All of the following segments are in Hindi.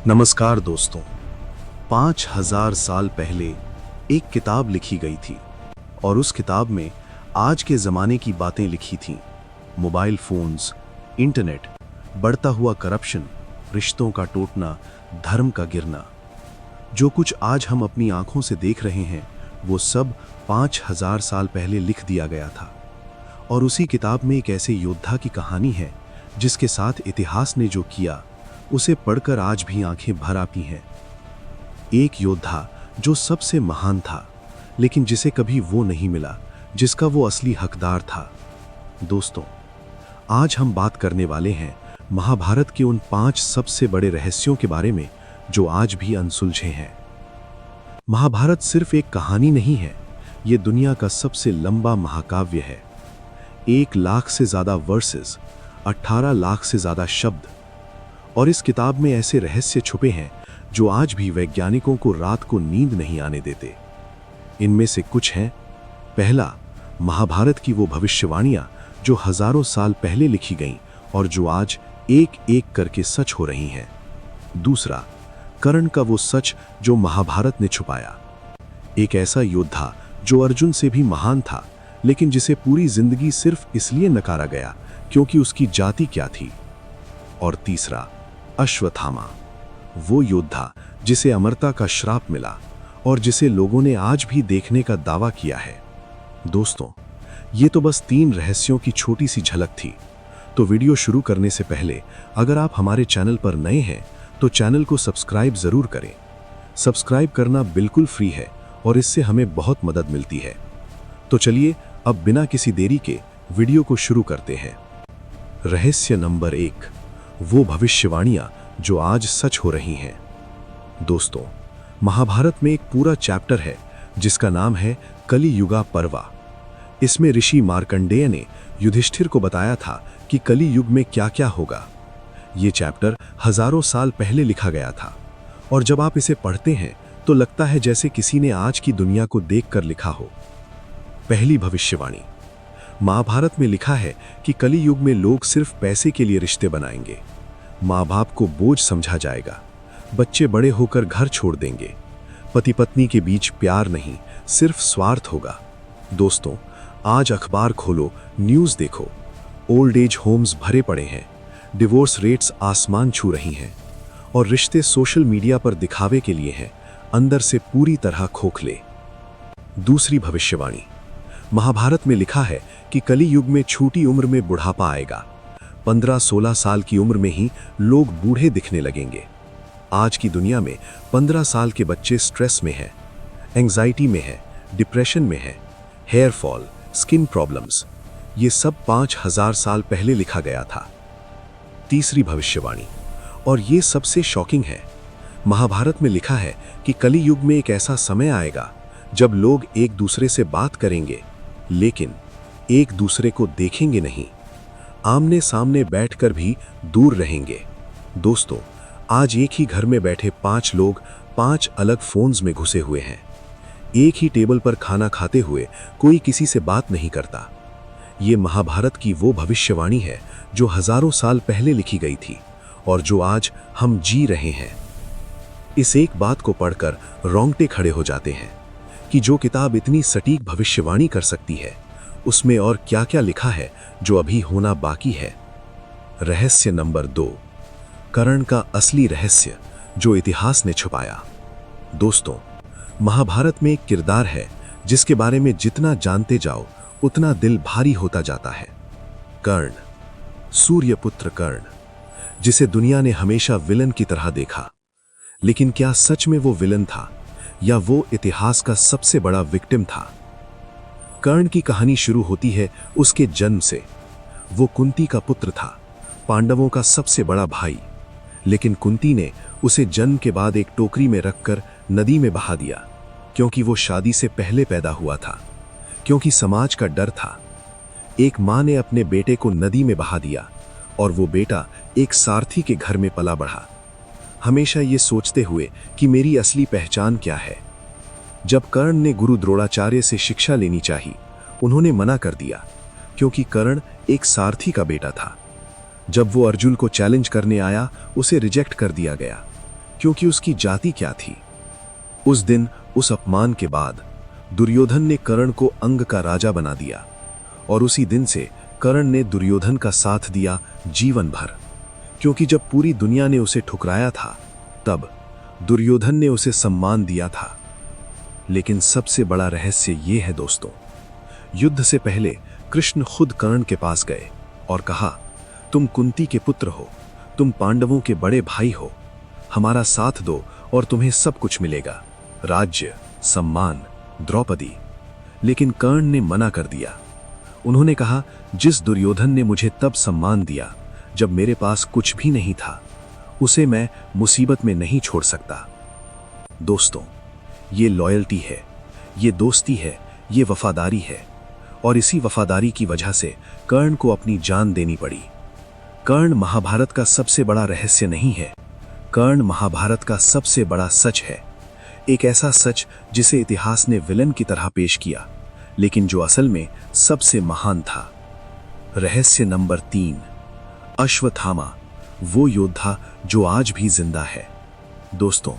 नमस्कार दोस्तों। 5000 साल पहले एक किताब लिखी गई थी और उस किताब में आज के ज़माने की बातें लिखी थीं। मोबाइल फोन्स, इंटरनेट, बढ़ता हुआ करप्शन, रिश्तों का टूटना, धर्म का गिरना। जो कुछ आज हम अपनी आंखों से देख रहे हैं वो सब 5000 साल पहले लिख दिया गया था। और उसी किताब में एक ऐसे योद्धा की कहानी है जिसके साथ इतिहास ने जो किया उसे पढ़कर आज भी आंखें भर आती हैं। एक योद्धा जो सबसे महान था, लेकिन जिसे कभी वो नहीं मिला जिसका वो असली हकदार था। दोस्तों, आज हम बात करने वाले हैं महाभारत के उन 5 सबसे बड़े रहस्यों के बारे में जो आज भी अनसुलझे हैं। महाभारत सिर्फ एक कहानी नहीं है, ये दुनिया का सबसे लंबा महाकाव्य है। 1 लाख से ज्यादा वर्सेस, 18 लाख से ज्यादा शब्द। और इस किताब में ऐसे रहस्य छुपे हैं जो आज भी वैज्ञानिकों को रात को नींद नहीं आने देते। इनमें से कुछ हैं: पहला, महाभारत की वो भविष्यवाणियां जो हजारों साल पहले लिखी गईं और जो आज एक एक करके सच हो रही हैं। दूसरा, कर्ण का वो सच जो महाभारत ने छुपाया। एक ऐसा योद्धा जो अर्जुन से भी महान था, लेकिन जिसे पूरी जिंदगी सिर्फ इसलिए नकारा गया क्योंकि उसकी जाति क्या थी। और तीसरा, अश्वत्थामा, वो योद्धा जिसे अमरता का श्राप मिला और जिसे लोगों ने आज भी देखने का दावा किया है। दोस्तों, ये तो बस 3 रहस्यों की छोटी सी झलक थी। तो वीडियो शुरू करने से पहले अगर आप हमारे चैनल पर नए हैं तो चैनल को सब्सक्राइब जरूर करें। सब्सक्राइब करना बिल्कुल फ्री है और इससे हमें बहुत मदद मिलती है। तो चलिए अब बिना किसी देरी के वीडियो को शुरू करते हैं। रहस्य नंबर 1, वो भविष्यवाणियां जो आज सच हो रही हैं। दोस्तों, महाभारत में एक पूरा चैप्टर है जिसका नाम है कली युगा पर्वा। इसमें ऋषि मार्कंडेय ने युधिष्ठिर को बताया था कि कली युग में क्या क्या होगा। ये चैप्टर हजारों साल पहले लिखा गया था और जब आप इसे पढ़ते हैं तो लगता है जैसे किसी ने आज की दुनिया को देखकर लिखा हो। पहली भविष्यवाणी, महाभारत में लिखा है कि कली युग में लोग सिर्फ पैसे के लिए रिश्ते बनाएंगे। माँ बाप को बोझ समझा जाएगा, बच्चे बड़े होकर घर छोड़ देंगे, पति पत्नी के बीच प्यार नहीं सिर्फ स्वार्थ होगा। दोस्तों, आज अखबार खोलो, न्यूज़ देखो, ओल्ड एज होम्स भरे पड़े हैं, डिवोर्स रेट्स आसमान छू रही हैं और रिश्ते सोशल मीडिया पर दिखावे के लिए हैं, अंदर से पूरी तरह खोखले। दूसरी भविष्यवाणी, महाभारत में लिखा है कि कली युग में छोटी उम्र में बुढ़ापा आएगा। 15-16 साल की उम्र में ही लोग बूढ़े दिखने लगेंगे। आज की दुनिया में 15 साल के बच्चे स्ट्रेस में हैं, एंजाइटी में हैं, डिप्रेशन में हैं, हेयर फॉल, स्किन प्रॉब्लम्स, ये सब 5000 साल पहले लिखा गया था। तीसरी भविष्यवाणी, और ये सबसे शॉकिंग है, महाभारत में लिखा है कि कली युग में एक ऐसा समय आएगा जब लोग एक दूसरे से बात करेंगे लेकिन एक दूसरे को देखेंगे नहीं, आमने सामने बैठकर भी दूर रहेंगे। दोस्तों, आज एक ही घर में बैठे 5 लोग 5 अलग फोन्स में घुसे हुए हैं। एक ही टेबल पर खाना खाते हुए कोई किसी से बात नहीं करता। ये महाभारत की वो भविष्यवाणी है जो हजारों साल पहले लिखी गई थी और जो आज हम जी रहे हैं। इस एक बात को पढ़कर रोंगटे खड़े हो जाते हैं कि जो किताब इतनी सटीक भविष्यवाणी कर सकती है उसमें और क्या-क्या लिखा है जो अभी होना बाकी है। रहस्य नंबर 2, कर्ण का असली रहस्य जो इतिहास ने छुपाया। दोस्तों, महाभारत में एक किरदार है जिसके बारे में जितना जानते जाओ उतना दिल भारी होता जाता है। कर्ण, सूर्यपुत्र कर्ण, जिसे दुनिया ने हमेशा विलन की तरह देखा। लेकिन क्या सच में वो विलन था या वो इतिहास का सबसे बड़ा विक्टिम था? कर्ण की कहानी शुरू होती है उसके जन्म से। वो कुंती का पुत्र था, पांडवों का सबसे बड़ा भाई। लेकिन कुंती ने उसे जन्म के बाद एक टोकरी में रखकर नदी में बहा दिया क्योंकि वो शादी से पहले पैदा हुआ था, क्योंकि समाज का डर था। एक माँ ने अपने बेटे को नदी में बहा दिया और वो बेटा एक सारथी के घर में पला बढ़ा, हमेशा ये सोचते हुए कि मेरी असली पहचान क्या है। जब कर्ण ने गुरु द्रोणाचार्य से शिक्षा लेनी चाहिए, उन्होंने मना कर दिया क्योंकि कर्ण एक सारथी का बेटा था। जब वो अर्जुन को चैलेंज करने आया, उसे रिजेक्ट कर दिया गया क्योंकि उसकी जाति क्या थी। उस दिन उस अपमान के बाद दुर्योधन ने कर्ण को अंग का राजा बना दिया और उसी दिन से कर्ण ने दुर्योधन का साथ दिया जीवन भर, क्योंकि जब पूरी दुनिया ने उसे ठुकराया था तब दुर्योधन ने उसे सम्मान दिया था। लेकिन सबसे बड़ा रहस्य ये है दोस्तों, युद्ध से पहले कृष्ण खुद कर्ण के पास गए और कहा, तुम कुंती के पुत्र हो, तुम पांडवों के बड़े भाई हो, हमारा साथ दो और तुम्हें सब कुछ मिलेगा, राज्य, सम्मान, द्रौपदी। लेकिन कर्ण ने मना कर दिया। उन्होंने कहा, जिस दुर्योधन ने मुझे तब सम्मान दिया जब मेरे पास कुछ भी नहीं था, उसे मैं मुसीबत में नहीं छोड़ सकता। दोस्तों, ये लॉयल्टी है, ये दोस्ती है, ये वफादारी है, और इसी वफादारी की वजह से कर्ण को अपनी जान देनी पड़ी। कर्ण महाभारत का सबसे बड़ा रहस्य नहीं है, कर्ण महाभारत का सबसे बड़ा सच है। एक ऐसा सच जिसे इतिहास ने विलन की तरह पेश किया, लेकिन जो असल में सबसे महान था। रहस्य नंबर 3, अश्वत्थामा, वो योद्धा जो आज भी जिंदा है। दोस्तों,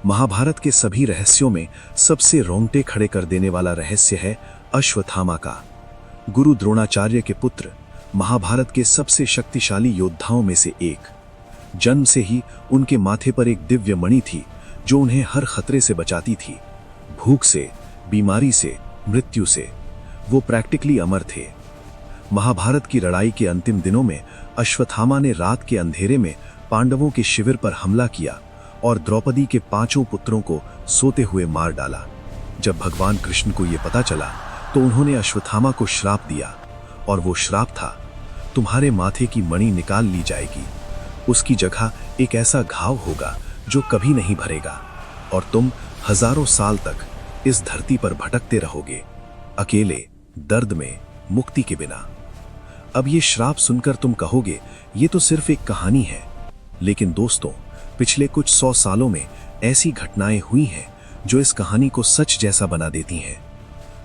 महाभारत के सभी रहस्यों में सबसे रोंगटे खड़े कर देने वाला रहस्य है अश्वत्थामा का। गुरु द्रोणाचार्य के पुत्र, महाभारत के सबसे शक्तिशाली योद्धाओं में से एक। जन्म से ही उनके माथे पर एक दिव्य मणि थी जो उन्हें हर खतरे से बचाती थी, भूख से, बीमारी से, मृत्यु से। वो प्रैक्टिकली अमर थे। महाभारत की लड़ाई के अंतिम दिनों में अश्वत्थामा ने रात के अंधेरे में पांडवों के शिविर पर हमला किया और द्रौपदी के 5 पुत्रों को सोते हुए मार डाला। जब भगवान कृष्ण को यह पता चला तो उन्होंने अश्वत्थामा को श्राप दिया, और वो श्राप था, तुम्हारे माथे की मणि निकाल ली जाएगी, उसकी जगह एक ऐसा घाव होगा जो कभी नहीं भरेगा, और तुम हजारों साल तक इस धरती पर भटकते रहोगे, अकेले, दर्द में, मुक्ति के बिना। अब ये श्राप सुनकर तुम कहोगे ये तो सिर्फ एक कहानी है, लेकिन दोस्तों, पिछले कुछ 100 सालों में ऐसी घटनाएं हुई हैं जो इस कहानी को सच जैसा बना देती हैं।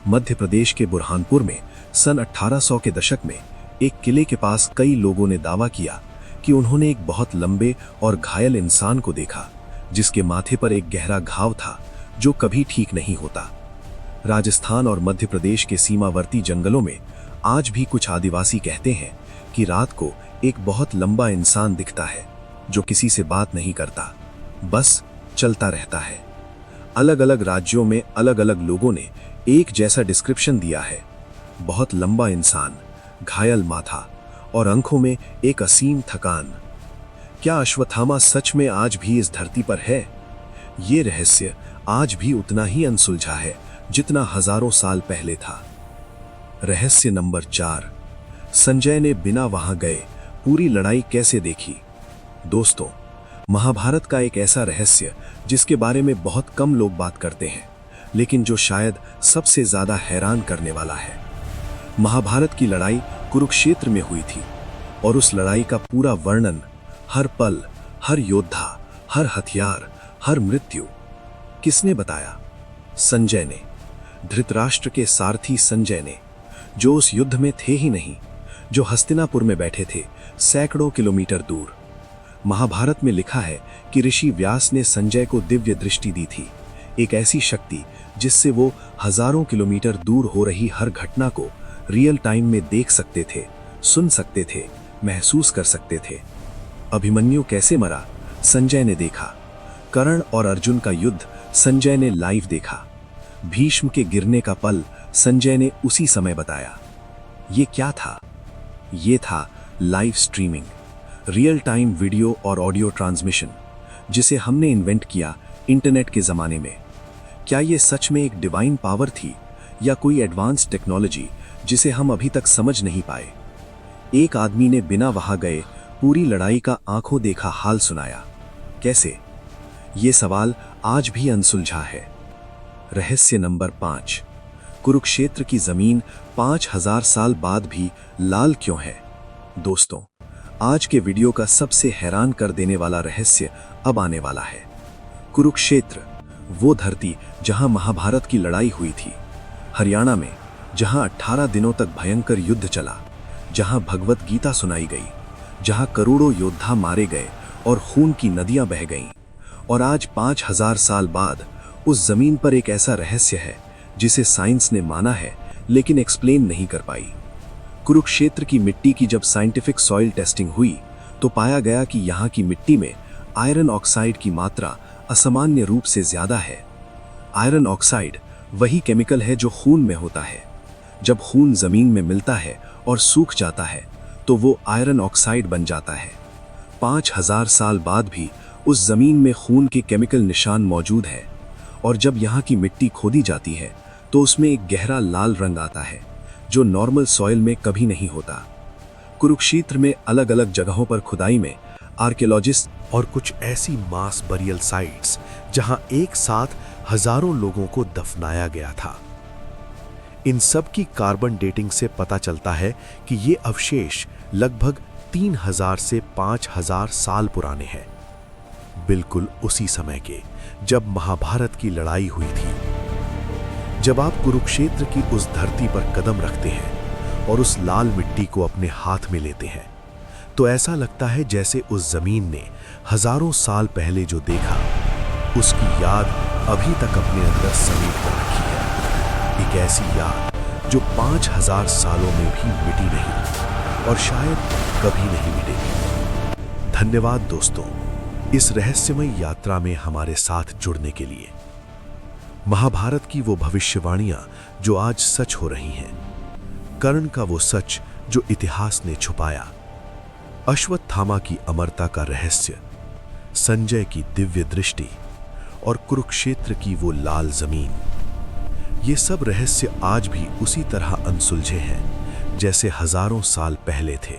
मध्य प्रदेश के बुरहानपुर में सन 1800 के दशक में एक किले के पास कई लोगों ने दावा किया कि उन्होंने एक बहुत लंबे और घायल इंसान को देखा जिसके माथे पर एक गहरा घाव था जो कभी ठीक नहीं होता। राजस्थान और मध्य प्रदेश के सीमावर्ती जंगलों में आज भी कुछ आदिवासी कहते हैं कि रात को एक बहुत लंबा इंसान दिखता है जो किसी से बात नहीं करता, बस चलता रहता है। अलग अलग राज्यों में अलग अलग लोगों ने एक जैसा डिस्क्रिप्शन दिया है, बहुत लंबा इंसान, घायल माथा और आंखों में एक असीम थकान। क्या अश्वत्थामा सच में आज भी इस धरती पर है? ये रहस्य आज भी उतना ही अनसुलझा है जितना हजारों साल पहले था। रहस्य नंबर 4, संजय ने बिना वहां गए पूरी लड़ाई कैसे देखी? दोस्तों, महाभारत का एक ऐसा रहस्य जिसके बारे में बहुत कम लोग बात करते हैं, लेकिन जो शायद सबसे ज्यादा हैरान करने वाला है। महाभारत की लड़ाई कुरुक्षेत्र में हुई थी, और उस लड़ाई का पूरा वर्णन, हर पल, हर योद्धा, हर हथियार, हर मृत्यु किसने बताया? संजय ने, धृतराष्ट्र के सारथी संजय ने, जो उस युद्ध में थे ही नहीं, जो हस्तिनापुर में बैठे थे सैकड़ों किलोमीटर दूर। महाभारत में लिखा है कि ऋषि व्यास ने संजय को दिव्य दृष्टि दी थी, एक ऐसी शक्ति जिससे वो हजारों किलोमीटर दूर हो रही हर घटना को रियल टाइम में देख सकते थे, सुन सकते थे, महसूस कर सकते थे। अभिमन्यु कैसे मरा, संजय ने देखा। कर्ण और अर्जुन का युद्ध संजय ने लाइव देखा। भीष्म के गिरने का पल संजय ने उसी समय बताया। ये क्या था? ये था live streaming, real time video और ऑडियो ट्रांसमिशन, जिसे हमने इन्वेंट किया इंटरनेट के जमाने में। क्या ये सच में एक डिवाइन पावर थी या कोई एडवांस टेक्नोलॉजी जिसे हम अभी तक समझ नहीं पाए? एक आदमी ने बिना वहां गए पूरी लड़ाई का आंखों देखा हाल सुनाया। कैसे? ये सवाल आज भी अनसुलझा है। रहस्य नंबर 5, कुरुक्षेत्र की जमीन 5000 साल बाद भी लाल क्यों है? दोस्तों, आज के वीडियो का सबसे हैरान कर देने वाला रहस्य अब आने वाला है। कुरुक्षेत्र, वो धरती जहां महाभारत की लड़ाई हुई थी, हरियाणा में, जहां 18 दिनों तक भयंकर युद्ध चला, जहां भगवत गीता सुनाई गई, जहां करोड़ों योद्धा मारे गए और खून की नदियां बह गईं, और आज 5000 साल बाद उस जमीन पर एक ऐसा रहस्य है जिसे साइंस ने माना है लेकिन एक्सप्लेन नहीं कर पाई। कुरुक्षेत्र की मिट्टी की जब साइंटिफिक सॉइल टेस्टिंग हुई तो पाया गया कि यहाँ की मिट्टी में आयरन ऑक्साइड की मात्रा असामान्य रूप से ज्यादा है। आयरन ऑक्साइड वही केमिकल है जो खून में होता है। जब खून जमीन में मिलता है और सूख जाता है तो वो आयरन ऑक्साइड बन जाता है। 5000 साल बाद भी उस जमीन में खून के केमिकल निशान मौजूद है और जब यहाँ की मिट्टी खोदी जाती है तो उसमें एक गहरा लाल रंग आता है जो नॉर्मल सॉइल में कभी नहीं होता। कुरुक्षेत्र में अलग अलग जगहों पर खुदाई में आर्कियोलॉजिस्ट और कुछ ऐसी मास बरियल साइट्स जहां एक साथ हजारों लोगों को दफनाया गया था। इन सब की कार्बन डेटिंग से पता चलता है कि ये अवशेष लगभग 3000 से 5000 साल पुराने हैं, बिल्कुल उसी समय के जब महाभारत की लड़ाई हुई थी। जब आप कुरुक्षेत्र की उस धरती पर कदम रखते हैं और उस लाल मिट्टी को अपने हाथ में लेते हैं तो ऐसा लगता है जैसे उस जमीन ने हजारों साल पहले जो देखा उसकी याद अभी तक अपने अंदर समेट कर रखी है। एक ऐसी याद जो 5000 सालों में भी मिटी नहीं और शायद कभी नहीं मिटेगी। धन्यवाद दोस्तों, इस रहस्यमय यात्रा में हमारे साथ जुड़ने के लिए। महाभारत की वो भविष्यवाणियां जो आज सच हो रही हैं, कर्ण का वो सच जो इतिहास ने छुपाया, अश्वत्थामा की अमरता का रहस्य, संजय की दिव्य दृष्टि और कुरुक्षेत्र की वो लाल जमीन, ये सब रहस्य आज भी उसी तरह अनसुलझे हैं जैसे हजारों साल पहले थे।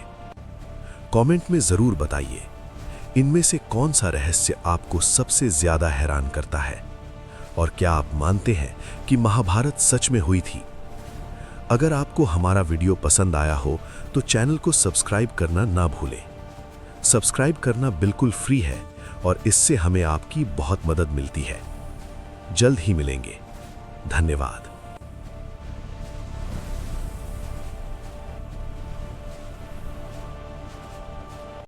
कमेंट में जरूर बताइए इनमें से कौन सा रहस्य आपको सबसे ज्यादा हैरान करता है और क्या आप मानते हैं कि महाभारत सच में हुई थी। अगर आपको हमारा वीडियो पसंद आया हो तो चैनल को सब्सक्राइब करना ना भूलें। सब्सक्राइब करना बिल्कुल फ्री है और इससे हमें आपकी बहुत मदद मिलती है। जल्द ही मिलेंगे। धन्यवाद।